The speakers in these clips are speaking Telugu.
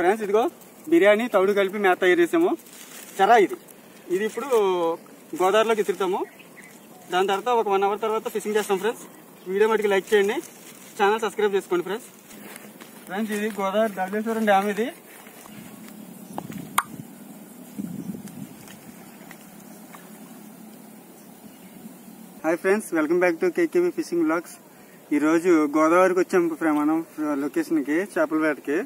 ఫ్రెండ్స్ ఇదిగో బిర్యానీ తౌడు కలిపి మేత తయారు చేసాము. చరా ఇది ఇప్పుడు గోదావరిలోకి ఇసురుతాము. దాని తర్వాత ఒక 1 అవర్ తర్వాత ఫిషింగ్ చేస్తాం ఫ్రెండ్స్. వీడియో మటుకు లైక్ చేయండి, ఛానల్ సబ్స్క్రైబ్ చేసుకోండి ఫ్రెండ్స్. ఇది గోదావరి ధవళేశ్వరం డ్యామ్. ఇది hi friends, welcome back to KKB fishing blogs. ఈరోజు గోదావరికి వచ్చాం మనం లొకేషన్కి, చేపల వేటకి.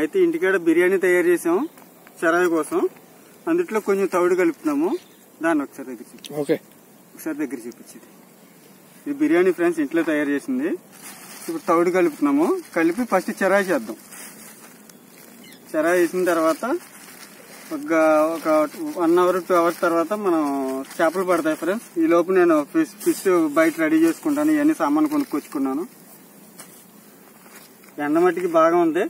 అయితే ఇంటికాడ బిర్యానీ తయారు చేసాం చెరాయి కోసం. అందుట్లో కొంచెం తౌడు కలుపుతున్నాము. దాన్ని ఒకసారి దగ్గర చూపించేది. ఇది బిర్యానీ ఫ్రెండ్స్ ఇంట్లో తయారు చేసింది. ఇప్పుడు తౌడు కలుపుతున్నాము. కలిపి ఫస్ట్ చెరాయి చేద్దాం. చెరాయి వేసిన తర్వాత ఒక 1 అవర్ 2 అవర్స్ తర్వాత మనం చేపలు పడతాయి ఫ్రెండ్స్. ఈ లోపు నేను ఫిష్ బయట రెడీ చేసుకుంటాను. ఇవన్నీ సామాన్లు కొనుక్కొచ్చుకున్నాను. ఎండ మట్టికి బాగా ఉంది.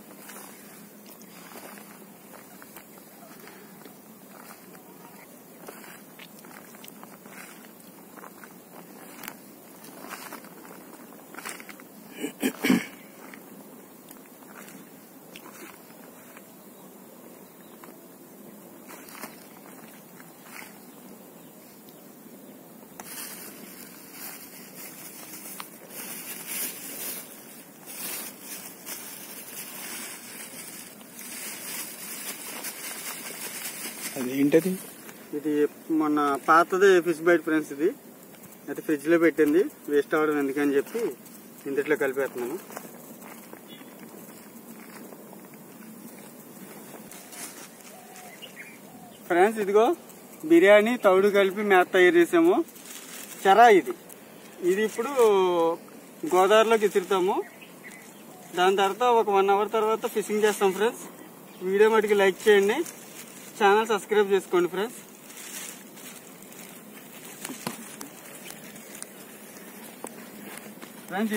అదేంటది? ఇది మొన్న పాతది ఫిష్ బైట్ ఫ్రెండ్స్. ఇది అయితే ఫ్రిడ్జ్ లో పెట్టింది, వేస్ట్ అవడం ఎందుకని చెప్పి ఇందులో కలిపేస్తున్నాను. ఫ్రెండ్స్ ఇదిగో బిర్యానీ తౌడు కలిపి మేత తయారు చేసాము. చెరా ఇది ఇప్పుడు గోదావరిలోకి ఇసురుతాము. దాని తర్వాత ఒక 1 అవర్ తర్వాత ఫిషింగ్ చేస్తాం ఫ్రెండ్స్. వీడియో మటుకు లైక్ చేయండి, ఛానల్ సబ్స్క్రైబ్ చేసుకోండి ఫ్రెండ్స్.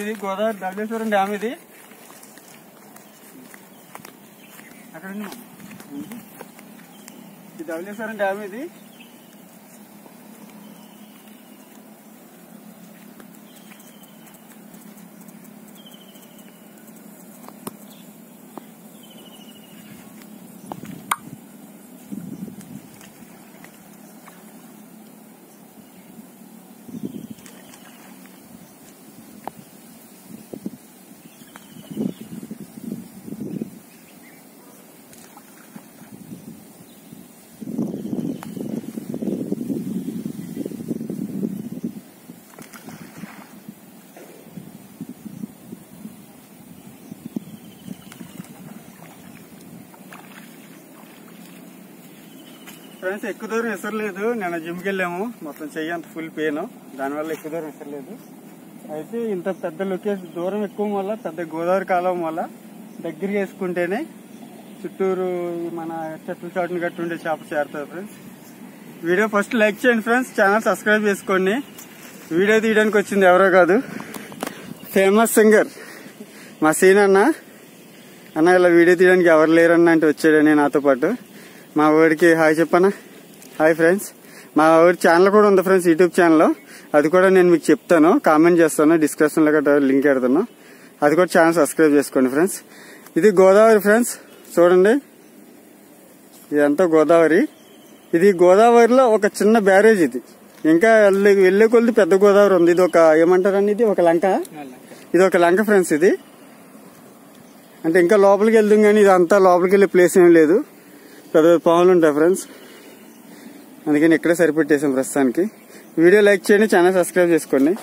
ఇది గోదావరి ధవళేశ్వరం డ్యామ్. ఇది అక్కడ ధవళేశ్వరం డ్యామ్. ఇది ఫ్రెండ్స్ ఎక్కువ దూరం విసరలేదు. నేను జిమ్కి వెళ్ళాము, మొత్తం చెయ్యి అంత ఫుల్ పెయిన్. దానివల్ల ఎక్కువ దూరం విసరలేదు. అయితే ఇంత పెద్ద లొకేషన్ దూరం ఎక్కువ వల్ల, పెద్ద గోదావరి కాలం వల్ల దగ్గరగా వేసుకుంటేనే చుట్టూరు మన చెట్లు చాటును కట్టి ఉండే చేప చేరుతుంది ఫ్రెండ్స్. వీడియో ఫస్ట్ లైక్ చేయండి ఫ్రెండ్స్, ఛానల్ సబ్స్క్రైబ్ చేసుకోండి. వీడియో తీయడానికి వచ్చింది ఎవరో కాదు, ఫేమస్ సింగర్ మా సీన్ అన్న ఇలా వీడియో తీయడానికి ఎవరు లేరన్న అంటే వచ్చాడని నాతో పాటు. మా ఊరికి హాయ్ చెప్పనా. హాయ్ ఫ్రెండ్స్, మా ఊరి ఛానల్ కూడా ఉంది ఫ్రెండ్స్, యూట్యూబ్ ఛానల్. అది కూడా నేను మీకు చెప్తాను, కామెంట్ చేస్తాను, డిస్క్రిప్షన్ లో కూడా లింక్ పెడతాను. అది కూడా ఛానల్ సబ్స్క్రైబ్ చేసుకోండి ఫ్రెండ్స్. ఇది గోదావరి ఫ్రెండ్స్, చూడండి ఇదంతా గోదావరి. ఇది గోదావరిలో ఒక చిన్న బ్యారేజ్. ఇది ఇంకా వెళ్లే కొద్ది పెద్ద గోదావరి ఉంది. ఇది ఒక ఏమంటారండి, ఇది ఒక లంక. ఇది ఒక లంక ఫ్రెండ్స్. ఇది అంటే ఇంకా లోపలికి వెళ్దాం కానీ ఇదంతా లోపలికి వెళ్లే ప్లేస్ ఏం లేదు, పెద్ద పాములు ఉంటాయి ఫ్రెండ్స్. అందుకని ఇక్కడే సరిపెట్టేసాం ప్రస్తుతానికి. వీడియో లైక్ చేయండి, ఛానల్ సబ్స్క్రైబ్ చేసుకోండి.